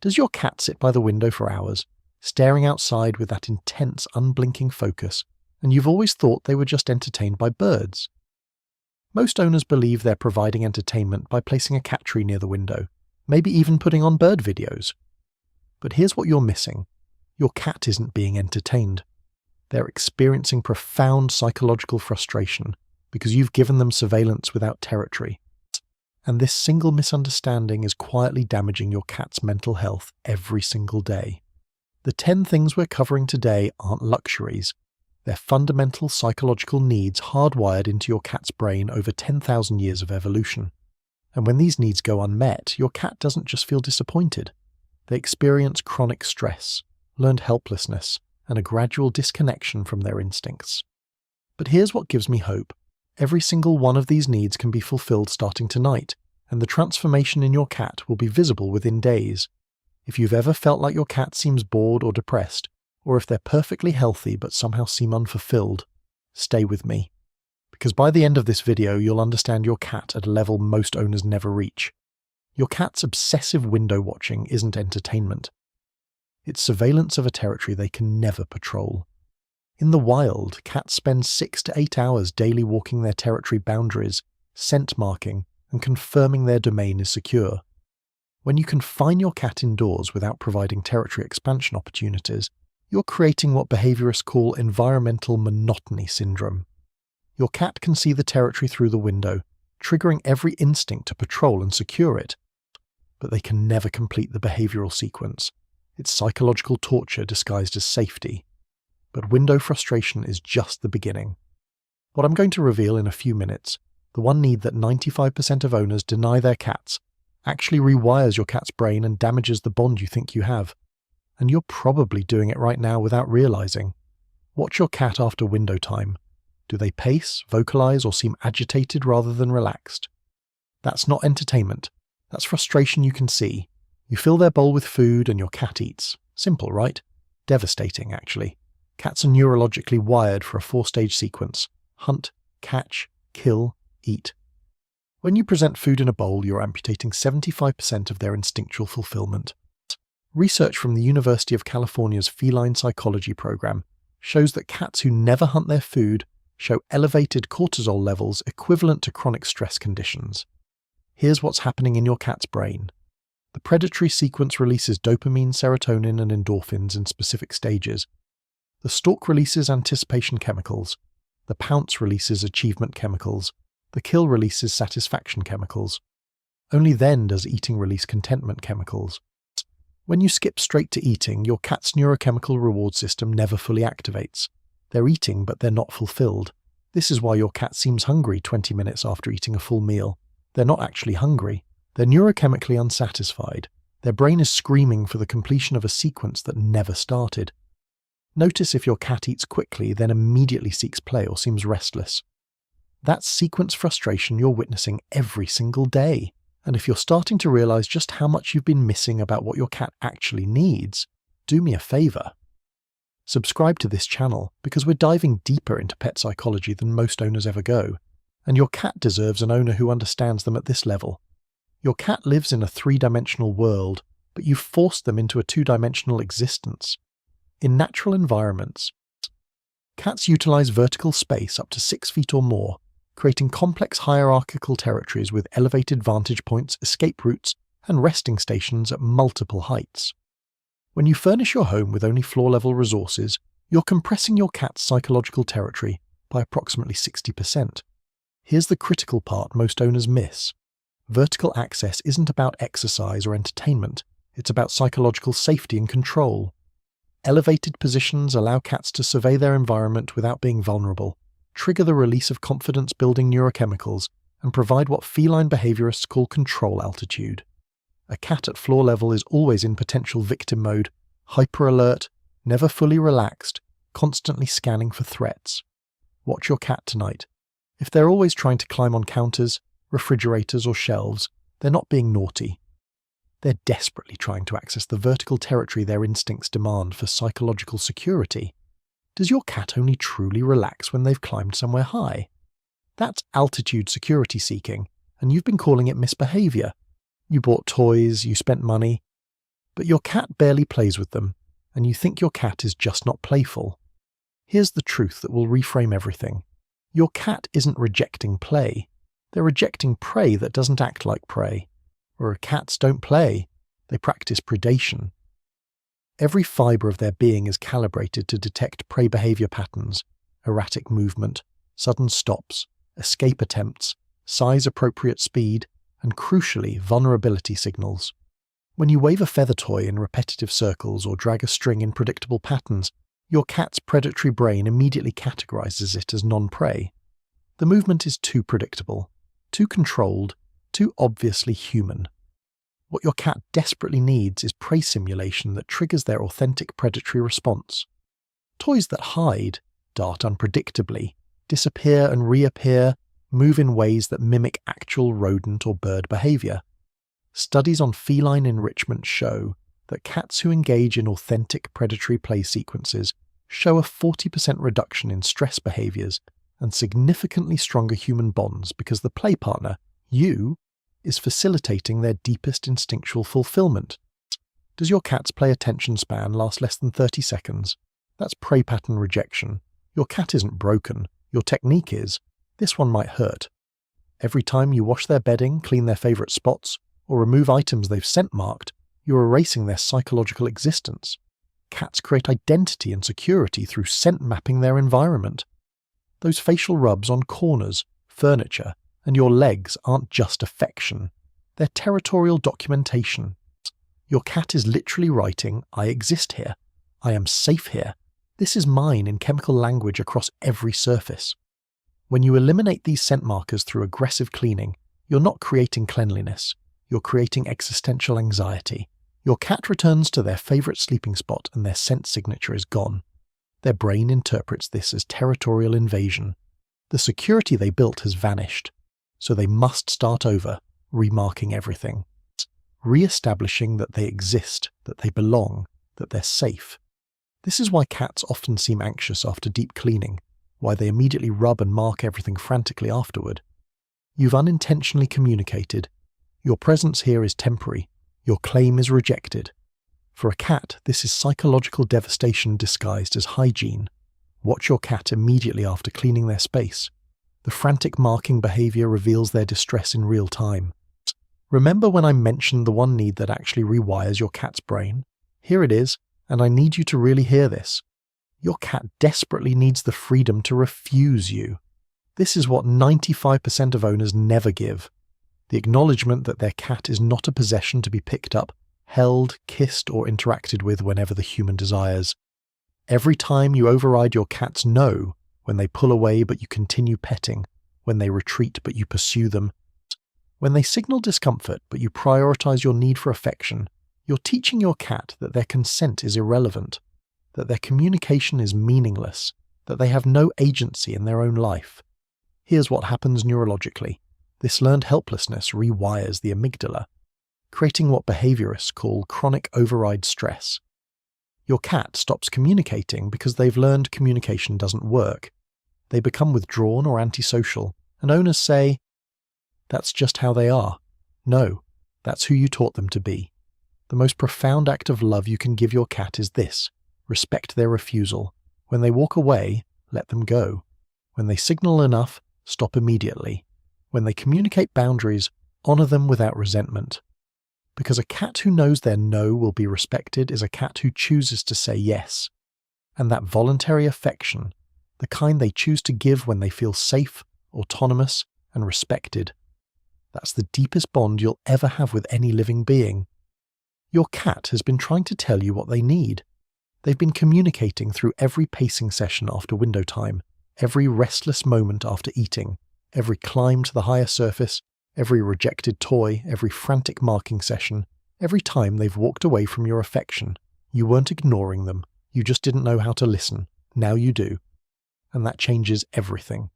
Does your cat sit by the window for hours, staring outside with that intense, unblinking focus, and you've always thought they were just entertained by birds? Most owners believe they're providing entertainment by placing a cat tree near the window, maybe even putting on bird videos. But here's what you're missing. Your cat isn't being entertained. They're experiencing profound psychological frustration because you've given them surveillance without territory. And this single misunderstanding is quietly damaging your cat's mental health every single day. The 10 things we're covering today aren't luxuries. They're fundamental psychological needs hardwired into your cat's brain over 10,000 years of evolution. And when these needs go unmet, your cat doesn't just feel disappointed. They experience chronic stress, learned helplessness, and a gradual disconnection from their instincts. But here's what gives me hope. Every single one of these needs can be fulfilled starting tonight, and the transformation in your cat will be visible within days. If you've ever felt like your cat seems bored or depressed, or if they're perfectly healthy but somehow seem unfulfilled, stay with me. Because by the end of this video, you'll understand your cat at a level most owners never reach. Your cat's obsessive window watching isn't entertainment. It's surveillance of a territory they can never patrol. In the wild, cats spend 6 to 8 hours daily walking their territory boundaries, scent marking, and confirming their domain is secure. When you confine your cat indoors without providing territory expansion opportunities, you're creating what behaviorists call environmental monotony syndrome. Your cat can see the territory through the window, triggering every instinct to patrol and secure it. But they can never complete the behavioral sequence. It's psychological torture disguised as safety. But window frustration is just the beginning. What I'm going to reveal in a few minutes, the one need that 95% of owners deny their cats, actually rewires your cat's brain and damages the bond you think you have. And you're probably doing it right now without realizing. Watch your cat after window time. Do they pace, vocalize, or seem agitated rather than relaxed? That's not entertainment. That's frustration you can see. You fill their bowl with food and your cat eats. Simple, right? Devastating, actually. Cats are neurologically wired for a 4-stage sequence: hunt, catch, kill, eat. When you present food in a bowl, you're amputating 75% of their instinctual fulfillment. Research from the University of California's Feline Psychology program shows that cats who never hunt their food show elevated cortisol levels equivalent to chronic stress conditions. Here's what's happening in your cat's brain. The predatory sequence releases dopamine, serotonin, and endorphins in specific stages. The stalk releases anticipation chemicals. The pounce releases achievement chemicals. The kill releases satisfaction chemicals. Only then does eating release contentment chemicals. When you skip straight to eating, your cat's neurochemical reward system never fully activates. They're eating, but they're not fulfilled. This is why your cat seems hungry 20 minutes after eating a full meal. They're not actually hungry. They're neurochemically unsatisfied. Their brain is screaming for the completion of a sequence that never started. Notice if your cat eats quickly, then immediately seeks play or seems restless. That's sequence frustration you're witnessing every single day. And if you're starting to realize just how much you've been missing about what your cat actually needs, do me a favor. Subscribe to this channel because we're diving deeper into pet psychology than most owners ever go. And your cat deserves an owner who understands them at this level. Your cat lives in a 3-dimensional world, but you've forced them into a 2-dimensional existence. In natural environments, cats utilize vertical space up to 6 feet or more, creating complex hierarchical territories with elevated vantage points, escape routes, and resting stations at multiple heights. When you furnish your home with only floor-level resources, you're compressing your cat's psychological territory by approximately 60%. Here's the critical part most owners miss. Vertical access isn't about exercise or entertainment, it's about psychological safety and control. Elevated positions allow cats to survey their environment without being vulnerable, trigger the release of confidence-building neurochemicals, and provide what feline behaviorists call control altitude. A cat at floor level is always in potential victim mode, hyper-alert, never fully relaxed, constantly scanning for threats. Watch your cat tonight. If they're always trying to climb on counters, refrigerators, or shelves, they're not being naughty. They're desperately trying to access the vertical territory their instincts demand for psychological security. Does your cat only truly relax when they've climbed somewhere high? That's altitude security seeking, and you've been calling it misbehavior. You bought toys, you spent money. But your cat barely plays with them, and you think your cat is just not playful. Here's the truth that will reframe everything. Your cat isn't rejecting play. They're rejecting prey that doesn't act like prey. Or cats don't play. They practice predation. Every fibre of their being is calibrated to detect prey behaviour patterns, erratic movement, sudden stops, escape attempts, size-appropriate speed, and crucially, vulnerability signals. When you wave a feather toy in repetitive circles or drag a string in predictable patterns, your cat's predatory brain immediately categorizes it as non-prey. The movement is too predictable, too controlled, too obviously human. What your cat desperately needs is prey simulation that triggers their authentic predatory response. Toys that hide, dart unpredictably, disappear and reappear, move in ways that mimic actual rodent or bird behavior. Studies on feline enrichment show that cats who engage in authentic predatory play sequences show a 40% reduction in stress behaviors and significantly stronger human bonds because the play partner, you, is facilitating their deepest instinctual fulfillment. Does your cat's play attention span last less than 30 seconds? That's prey pattern rejection. Your cat isn't broken. Your technique is. This one might hurt. Every time you wash their bedding, clean their favourite spots, or remove items they've scent marked, you're erasing their psychological existence. Cats create identity and security through scent mapping their environment. Those facial rubs on corners, furniture, and your legs aren't just affection. They're territorial documentation. Your cat is literally writing, "I exist here. I am safe here. This is mine," in chemical language across every surface. When you eliminate these scent markers through aggressive cleaning, you're not creating cleanliness. You're creating existential anxiety. Your cat returns to their favourite sleeping spot and their scent signature is gone. Their brain interprets this as territorial invasion. The security they built has vanished, so they must start over, remarking everything. Re-establishing that they exist, that they belong, that they're safe. This is why cats often seem anxious after deep cleaning, why they immediately rub and mark everything frantically afterward. You've unintentionally communicated. Your presence here is temporary. Your claim is rejected. For a cat, this is psychological devastation disguised as hygiene. Watch your cat immediately after cleaning their space. The frantic marking behavior reveals their distress in real time. Remember when I mentioned the one need that actually rewires your cat's brain? Here it is, and I need you to really hear this. Your cat desperately needs the freedom to refuse you. This is what 95% of owners never give. The acknowledgement that their cat is not a possession to be picked up, held, kissed, or interacted with whenever the human desires. Every time you override your cat's no, when they pull away but you continue petting, when they retreat but you pursue them, when they signal discomfort but you prioritize your need for affection, you're teaching your cat that their consent is irrelevant, that their communication is meaningless, that they have no agency in their own life. Here's what happens neurologically. This learned helplessness rewires the amygdala, creating what behaviorists call chronic override stress. Your cat stops communicating because they've learned communication doesn't work. They become withdrawn or antisocial, and owners say, "That's just how they are." No, that's who you taught them to be. The most profound act of love you can give your cat is this: respect their refusal. When they walk away, let them go. When they signal enough, stop immediately. When they communicate boundaries, honor them without resentment. Because a cat who knows their no will be respected is a cat who chooses to say yes. And that voluntary affection, the kind they choose to give when they feel safe, autonomous, and respected, that's the deepest bond you'll ever have with any living being. Your cat has been trying to tell you what they need. They've been communicating through every pacing session after window time, every restless moment after eating, every climb to the higher surface, every rejected toy, every frantic marking session, every time they've walked away from your affection. You weren't ignoring them, you just didn't know how to listen. Now you do. And that changes everything.